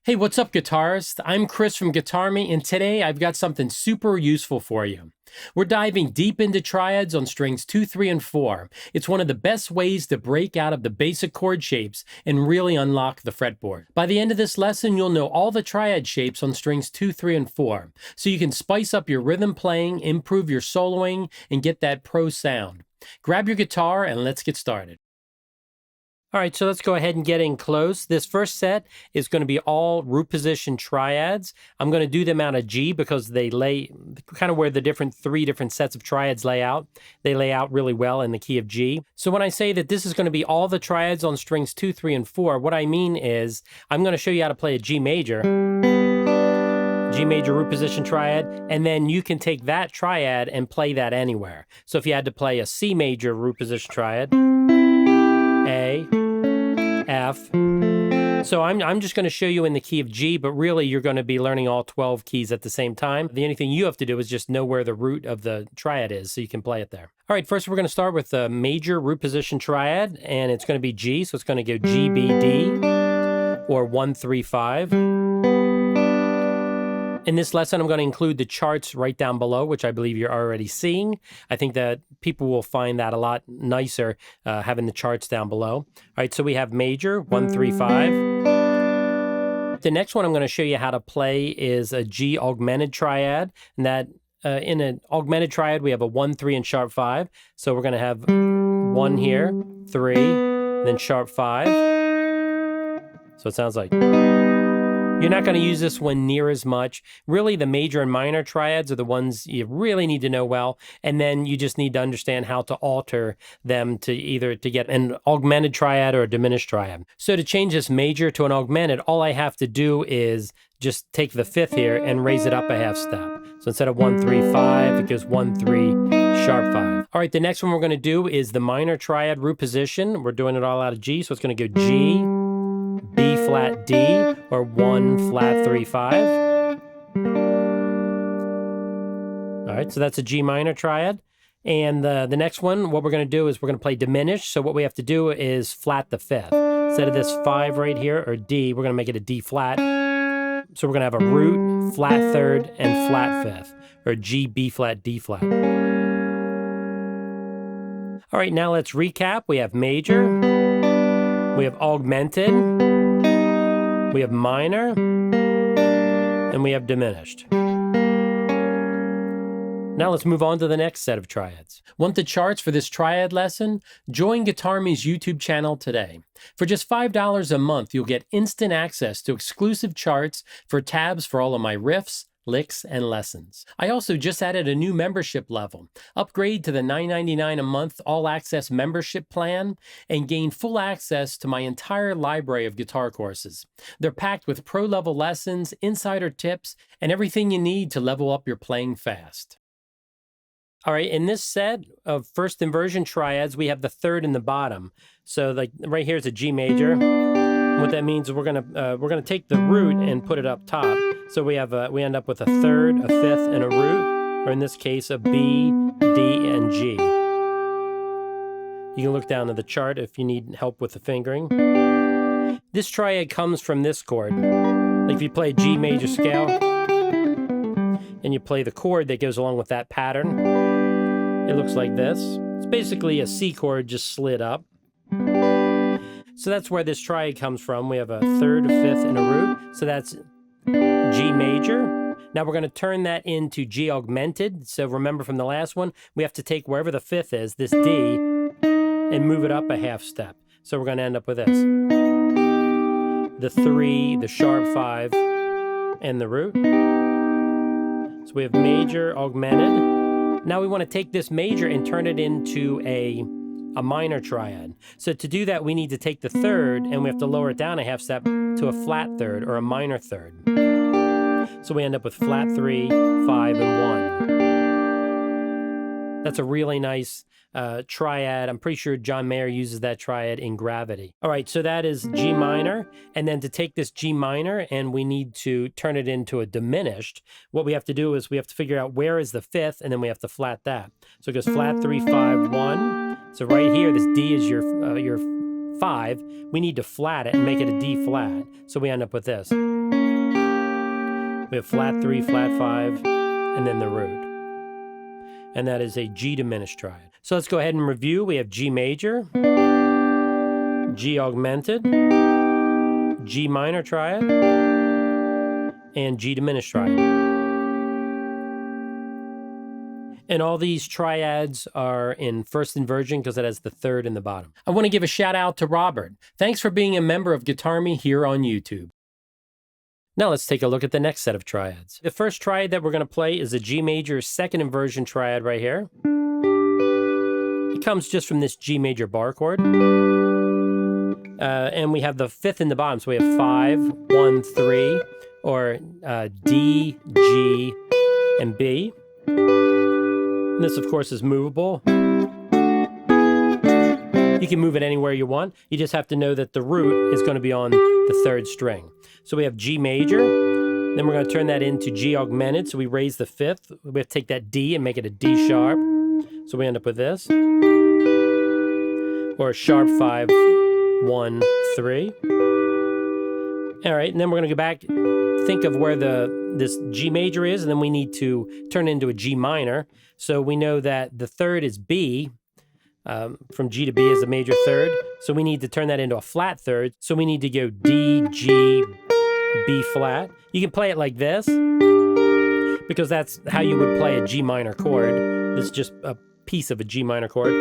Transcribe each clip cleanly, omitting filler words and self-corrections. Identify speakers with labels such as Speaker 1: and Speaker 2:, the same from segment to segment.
Speaker 1: Hey, what's up, guitarists? I'm Chris from Guitarmy, and today I've got something super useful for you. We're diving deep into triads on strings 2, 3, and 4. It's one of the best ways to break out of the basic chord shapes and really unlock the fretboard. By the end of this lesson, you'll know all the triad shapes on strings 2, 3, and 4, so you can spice up your rhythm playing, improve your soloing, and get that pro sound. Grab your guitar and let's get started. All right, so let's go ahead and get in close. This first set is going to be all root position triads. I'm going to do them out of G because they lay kind of where the three different sets of triads lay out. They lay out really well in the key of G. So when I say that this is going to be all the triads on strings 2, 3, and 4, what I mean is I'm going to show you how to play a G major root position triad, and then you can take that triad and play that anywhere. So if you had to play a C major root position triad, A, F. So I'm just going to show you in the key of G, but really you're going to be learning all 12 keys at the same time. The only thing you have to do is just know where the root of the triad is so you can play it there. All right, first we're going to start with the major root position triad, and it's going to be G, so it's going to go G, B, D, or 1, 3, 5. In this lesson, I'm going to include the charts right down below, which I believe you're already seeing. I think that people will find that a lot nicer having the charts down below. All right, so we have major, 1, 3, 5. The next one I'm going to show you how to play is a G augmented triad. And that in an augmented triad, we have a 1, 3, and sharp 5. So we're going to have 1 here, 3, then sharp 5. So it sounds like... You're not going to use this one near as much. Really, the major and minor triads are the ones you really need to know well, and then you just need to understand how to alter them to either to get an augmented triad or a diminished triad. So to change this major to an augmented, all I have to do is just take the 5th here and raise it up a half step. So instead of 1, 3, 5, it goes 1, 3, sharp 5. All right, the next one we're going to do is the minor triad root position. We're doing it all out of G, so it's going to go G, B flat D, or 1 flat 3 5. All right, so that's a G minor triad. And the next one, what we're going to do is we're going to play diminished. So what we have to do is flat the 5th. Instead of this 5 right here, or D, we're going to make it a D flat. So we're going to have a root, flat 3rd, and flat 5th, or G, B flat, D flat. All right, now let's recap. We have major, we have augmented, we have minor, and we have diminished. Now let's move on to the next set of triads. Want the charts for this triad lesson? Join Guitarmy's YouTube channel today. For just $5 a month, you'll get instant access to exclusive charts for tabs for all of my riffs, licks, and lessons. I also just added a new membership level. Upgrade to the $9.99 a month all-access membership plan and gain full access to my entire library of guitar courses. They're packed with pro-level lessons, insider tips, and everything you need to level up your playing fast. All right, in this set of first inversion triads, we have the 3rd in the bottom. So like right here is a G major. What that means is we're gonna take the root and put it up top. So we end up with a 3rd, a 5th, and a root, or in this case, a B, D, and G. You can look down to the chart if you need help with the fingering. This triad comes from this chord. Like if you play a G major scale, and you play the chord that goes along with that pattern, it looks like this. It's basically a C chord just slid up. So that's where this triad comes from. We have a 3rd, a 5th, and a root. So that's G major. Now we're going to turn that into G augmented. So remember from the last one, we have to take wherever the 5th is, this D, and move it up a half step. So we're going to end up with this. The 3, the sharp 5, and the root. So we have major, augmented. Now we want to take this major and turn it into a minor triad. So to do that, we need to take the 3rd and we have to lower it down a half step to a flat 3rd or a minor 3rd. So we end up with flat 3, 5, and 1. That's a really nice triad. I'm pretty sure John Mayer uses that triad in Gravity. All right, so that is G minor. And then to take this G minor and we need to turn it into a diminished, what we have to do is we have to figure out where is the 5th, and then we have to flat that. So it goes flat 3, 5, 1. So right here, this D is your 5. We need to flat it and make it a D flat. So we end up with this. We have flat 3, flat 5, and then the root. And that is a G diminished triad. So let's go ahead and review. We have G major, G augmented, G minor triad, and G diminished triad. And all these triads are in first inversion because it has the third in the bottom. I want to give a shout out to Robert. Thanks for being a member of Guitarmy here on YouTube. Now let's take a look at the next set of triads. The first triad that we're going to play is a G major second inversion triad right here. It comes just from this G major bar chord. And we have the fifth in the bottom. So we have 5, 1, 3, or D, G, and B. And this, of course, is movable. You can move it anywhere you want. You just have to know that the root is going to be on the third string. So we have G major. Then we're going to turn that into G augmented. So we raise the fifth. We have to take that D and make it a D sharp. So we end up with this. Or a sharp 5, 1, 3. All right, and then we're going to go back, think of where this G major is, and then we need to turn it into a G minor. So we know that the third is B. From G to B is a major third. So we need to turn that into a flat third. So we need to go D, G, B flat. You can play it like this, because that's how you would play a G minor chord. This is just a piece of a G minor chord.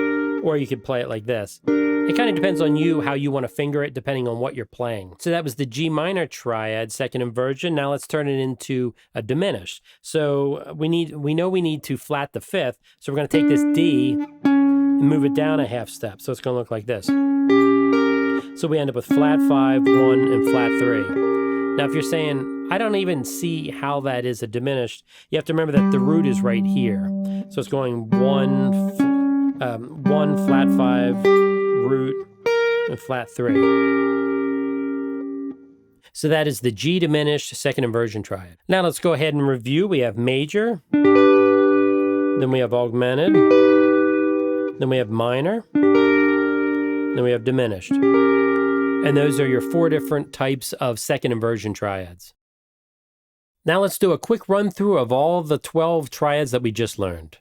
Speaker 1: Or you could play it like this. It kind of depends on you, how you want to finger it, depending on what you're playing. So that was the G minor triad, second inversion. Now let's turn it into a diminished. So we know we need to flat the fifth. So we're going to take this D and move it down a half step. So it's going to look like this. So we end up with flat 5, 1, and flat 3. Now if you're saying, I don't even see how that is a diminished, you have to remember that the root is right here. So it's going 1, flat 5, root, and flat 3. So that is the G diminished second inversion triad. Now let's go ahead and review. We have major, then we have augmented, then we have minor, then we have diminished. And those are your 4 different types of second inversion triads. Now let's do a quick run through of all the 12 triads that we just learned.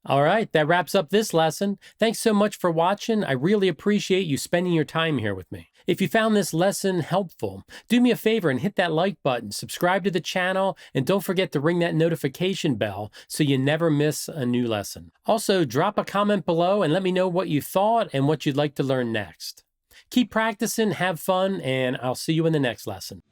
Speaker 1: All right, that wraps up this lesson. Thanks so much for watching. I really appreciate you spending your time here with me. If you found this lesson helpful, do me a favor and hit that like button, subscribe to the channel, and don't forget to ring that notification bell so you never miss a new lesson. Also, drop a comment below and let me know what you thought and what you'd like to learn next. Keep practicing, have fun, and I'll see you in the next lesson.